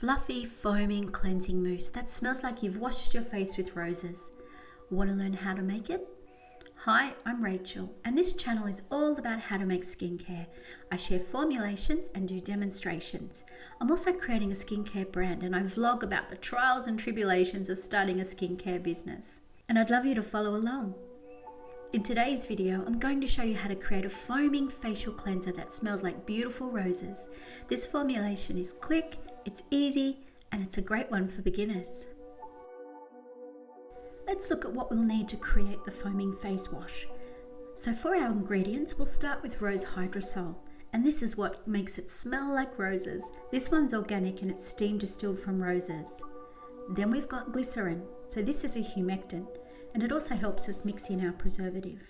fluffy, foaming, cleansing mousse that smells like you've washed your face with roses. Want to learn how to make it? Hi, I'm Rachel, and this channel is all about how to make skincare. I share formulations and do demonstrations. I'm also creating a skincare brand, and I vlog about the trials and tribulations of starting a skincare business. And I'd love you to follow along. In today's video, I'm going to show you how to create a foaming facial cleanser that smells like beautiful roses. This formulation is quick, it's easy, and it's a great one for beginners. Let's look at what we'll need to create the foaming face wash. So for our ingredients, we'll start with rose hydrosol, and this is what makes it smell like roses. This one's organic and it's steam distilled from roses. Then we've got glycerine, so this is a humectant, and it also helps us mix in our preservative.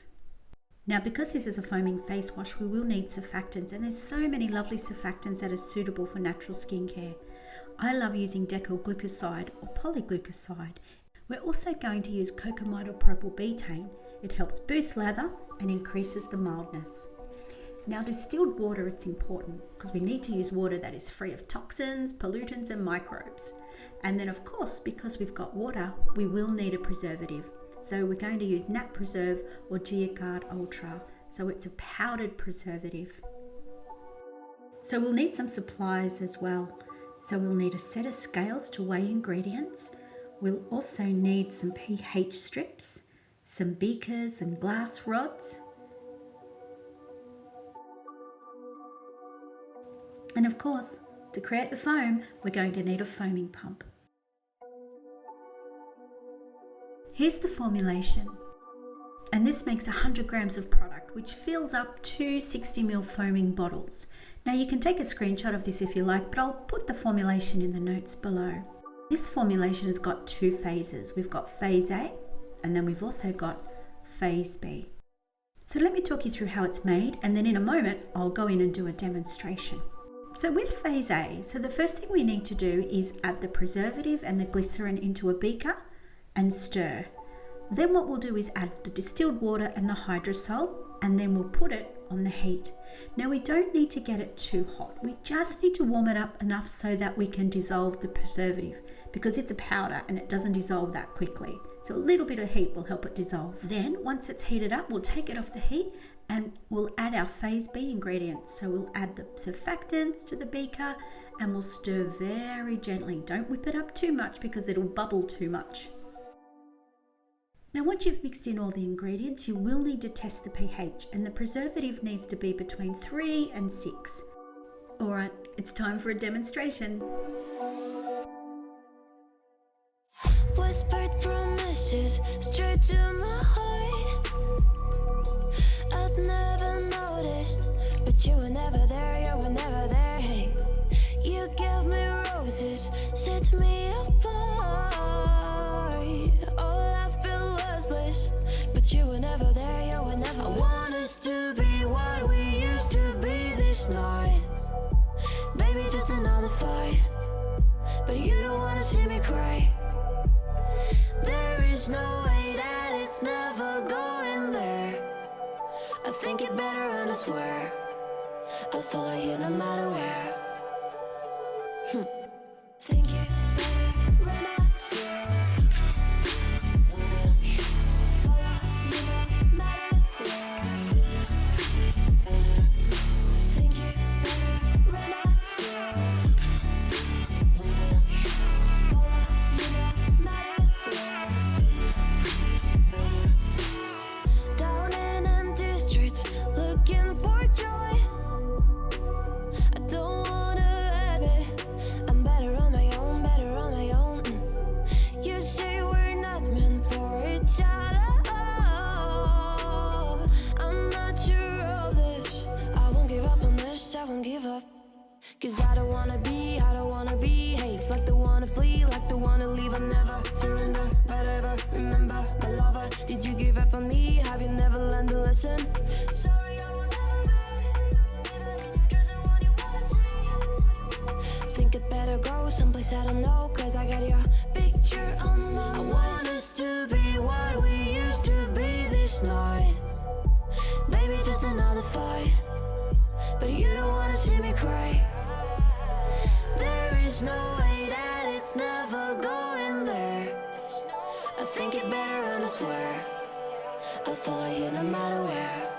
Now, because this is a foaming face wash, we will need surfactants, and there's so many lovely surfactants that are suitable for natural skincare. I love using Glycerine or Polyglucoside. We're also going to use Cocamidopropyl Betaine. It helps boost lather and increases the mildness. Now, distilled water, it's important because we need to use water that is free of toxins, pollutants and microbes. And then of course, because we've got water, we will need a preservative. So we're going to use Nat Preserve or Geogard Ultra. So it's a powdered preservative. So we'll need some supplies as well. So we'll need a set of scales to weigh ingredients. We'll also need some pH strips, some beakers and glass rods. And of course, to create the foam, we're going to need a foaming pump. Here's the formulation, and this makes 100 grams of product, which fills up 2 60ml foaming bottles. Now you can take a screenshot of this if you like, but I'll put the formulation in the notes below. This formulation has got 2 phases. We've got phase A, and then we've also got phase B. So let me talk you through how it's made, and then in a moment, I'll go in and do a demonstration. So with phase A, so the first thing we need to do is add the preservative and the glycerin into a beaker and stir. Then what we'll do is add the distilled water and the hydrosol, and then we'll put it on the heat. Now we don't need to get it too hot. We just need to warm it up enough so that we can dissolve the preservative, because it's a powder and it doesn't dissolve that quickly. So a little bit of heat will help it dissolve. Then once it's heated up, we'll take it off the heat and we'll add our phase B ingredients. So we'll add the surfactants to the beaker and we'll stir very gently. Don't whip it up too much because it'll bubble too much. Now once you've mixed in all the ingredients, you will need to test the pH, and the preservative needs to be between 3 and 6. Alright, it's time for a demonstration. Whispered promises straight to my heart. I'd never noticed, but you were never there, you were never there. Hey, you gave me roses, set me apart. All I feel was bliss, but you were never there, you were never. I want us to be what we used to be this night. Baby, just another fight, but you don't wanna see me cry. There is no way that it's never going there. I think it better and I swear I'll follow you no matter where. Think it better and I swear follow you no matter where. Think it better and I swear follow you no matter where. Down in empty streets, looking for joy. I don't wanna admit I'm better on my own, better on my own. You say we're not meant for each other. I'm not sure of this. I won't give up on this, I won't give up. Cause I don't wanna behave like the one to flee, like the one to leave. I never surrender, but ever remember my lover. Did you give up on me? Have you never learned a lesson? Sorry, I will never be, even in your dreams, the one you wanna see. Think it better go someplace I don't know, cause I got your picture on my mind. I want us to be what we used to be this night. Baby, just another fight, but you don't wanna see me cry. There is there's no way that it's never going there. I think it better run, I swear. I'll follow you no matter where.